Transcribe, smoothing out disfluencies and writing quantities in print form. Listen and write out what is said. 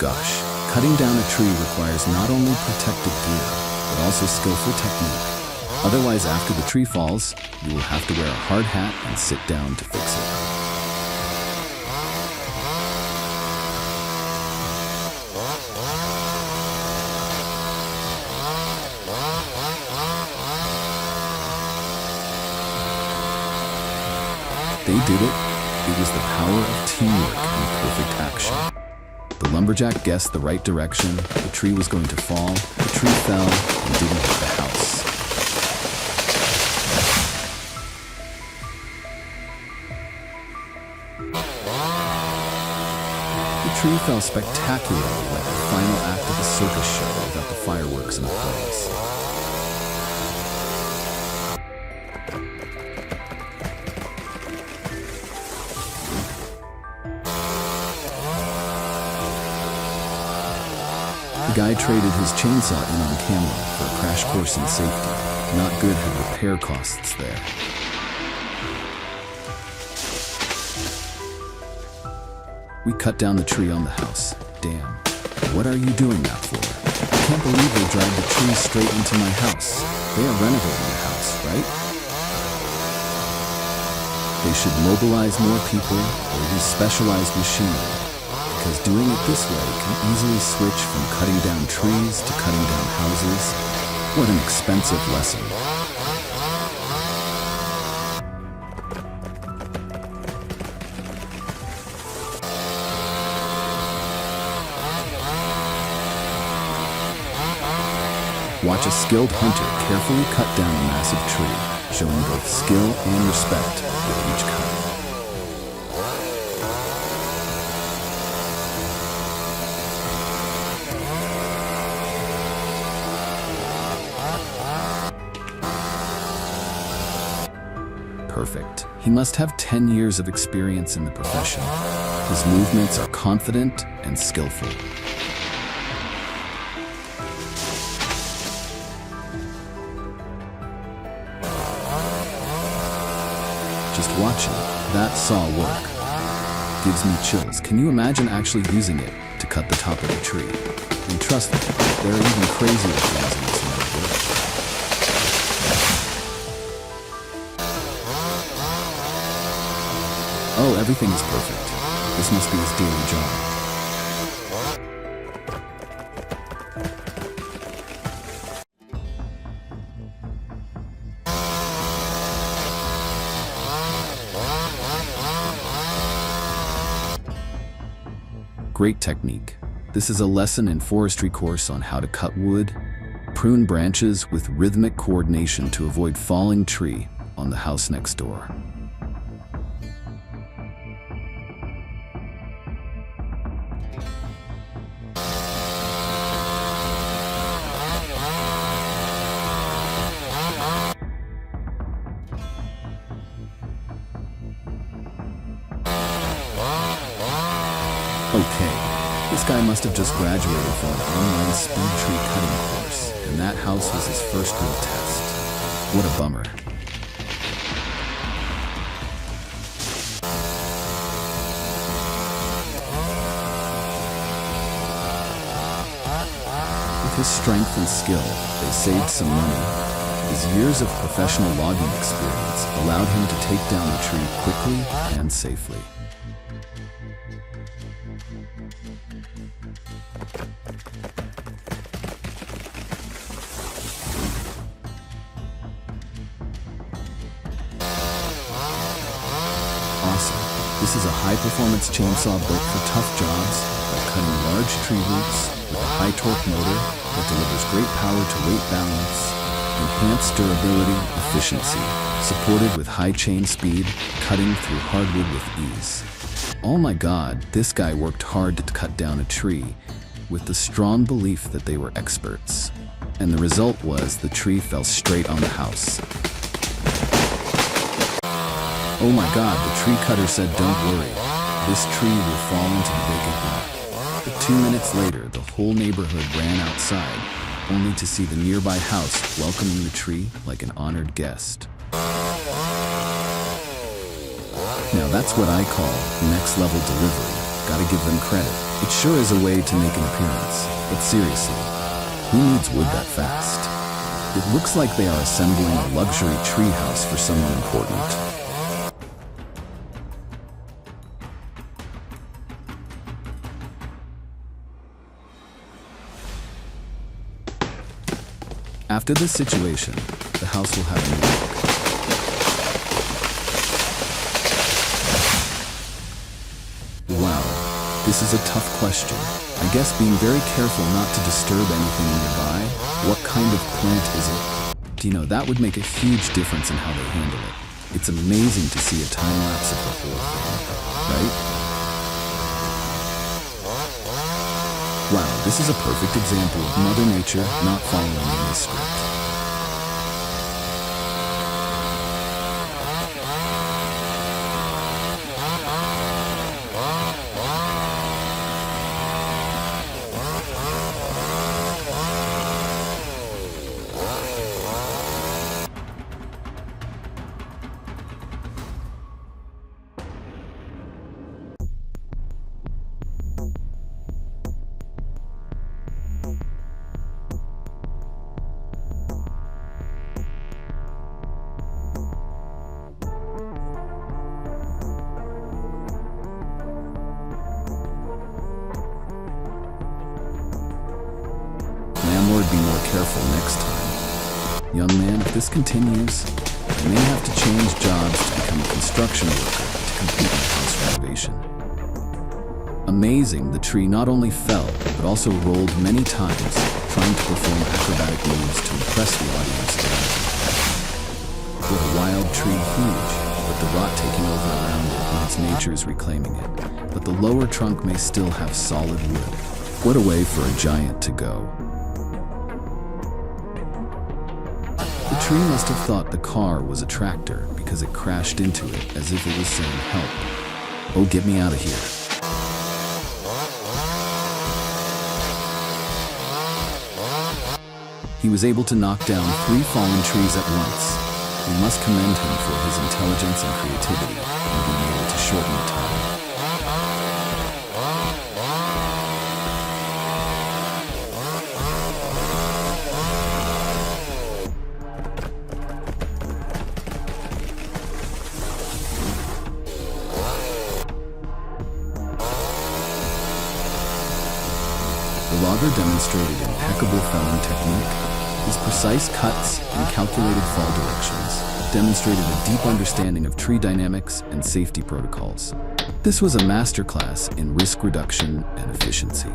Gosh, cutting down a tree requires not only protective gear, but also skillful technique. Otherwise, after the tree falls, you will have to wear a hard hat and sit down to fix it. They did it. It was the power of teamwork and perfect action. The lumberjack guessed the right direction. The tree was going to fall. The tree fell and didn't hit the house. The tree fell spectacularly, like the final act of a circus show without the fireworks and applause. The guy traded his chainsaw in on camera for a crash course in safety. Not good had repair costs there. We cut down the tree on the house. Damn. What are you doing that for? I can't believe they dragged the tree straight into my house. They are renovating the house, right? They should mobilize more people or use specialized machinery, because doing it this way can easily switch from cutting down trees to cutting down houses. What an expensive lesson. Watch a skilled hunter carefully cut down a massive tree, showing both skill and respect with each cut. Perfect. He must have 10 years of experience in the profession. His movements are confident and skillful. Just watching that saw work gives me chills. Can you imagine actually using it to cut the top of a tree? And trust me, there are even crazier things in this world. Oh, everything is perfect. This must be his daily job. Great technique. This is a lesson in forestry course on how to cut wood, prune branches with rhythmic coordination to avoid falling tree on the house next door. Okay, this guy must have just graduated from an online speed tree cutting course, and that house was his first real test. What a bummer. With his strength and skill, they saved some money. His years of professional logging experience allowed him to take down the tree quickly and safely. Awesome. This is a high-performance chainsaw built for tough jobs by cutting large tree roots with a high-torque motor that delivers great power-to-weight balance, enhanced durability, efficiency, supported with high chain speed, cutting through hardwood with ease. Oh my God, this guy worked hard to cut down a tree with the strong belief that they were experts. And the result was the tree fell straight on the house. Oh my God, the tree cutter said, "Don't worry, this tree will fall into the vacant lot." But 2 minutes later, the whole neighborhood ran outside, only to see the nearby house welcoming the tree like an honored guest. Now that's what I call next level delivery. Gotta give them credit. It sure is a way to make an appearance. But seriously, who needs wood that fast? It looks like they are assembling a luxury treehouse for someone important. After this situation, the house will have a new look. Wow, this is a tough question. I guess being very careful not to disturb anything nearby. What kind of plant is it? Do you know, that would make a huge difference in how they handle it. It's amazing to see a time lapse of the whole thing, right? Wow, this is a perfect example of Mother Nature not following any script. Be more careful next time. Young man, if this continues, I may have to change jobs to become a construction worker to complete my house renovation. Amazing, the tree not only fell, but also rolled many times, trying to perform acrobatic moves to impress the audience around it. With a wild tree huge, but the rot taking over around it and its nature is reclaiming it. But the lower trunk may still have solid wood. What a way for a giant to go. The tree must have thought the car was a tractor because it crashed into it as if it was saying, "Help. Oh, get me out of here." He was able to knock down 3 fallen trees at once. We must commend him for his intelligence and creativity in being able to shorten the time. The logger demonstrated impeccable felling technique. His precise cuts and calculated fall directions demonstrated a deep understanding of tree dynamics and safety protocols. This was a masterclass in risk reduction and efficiency.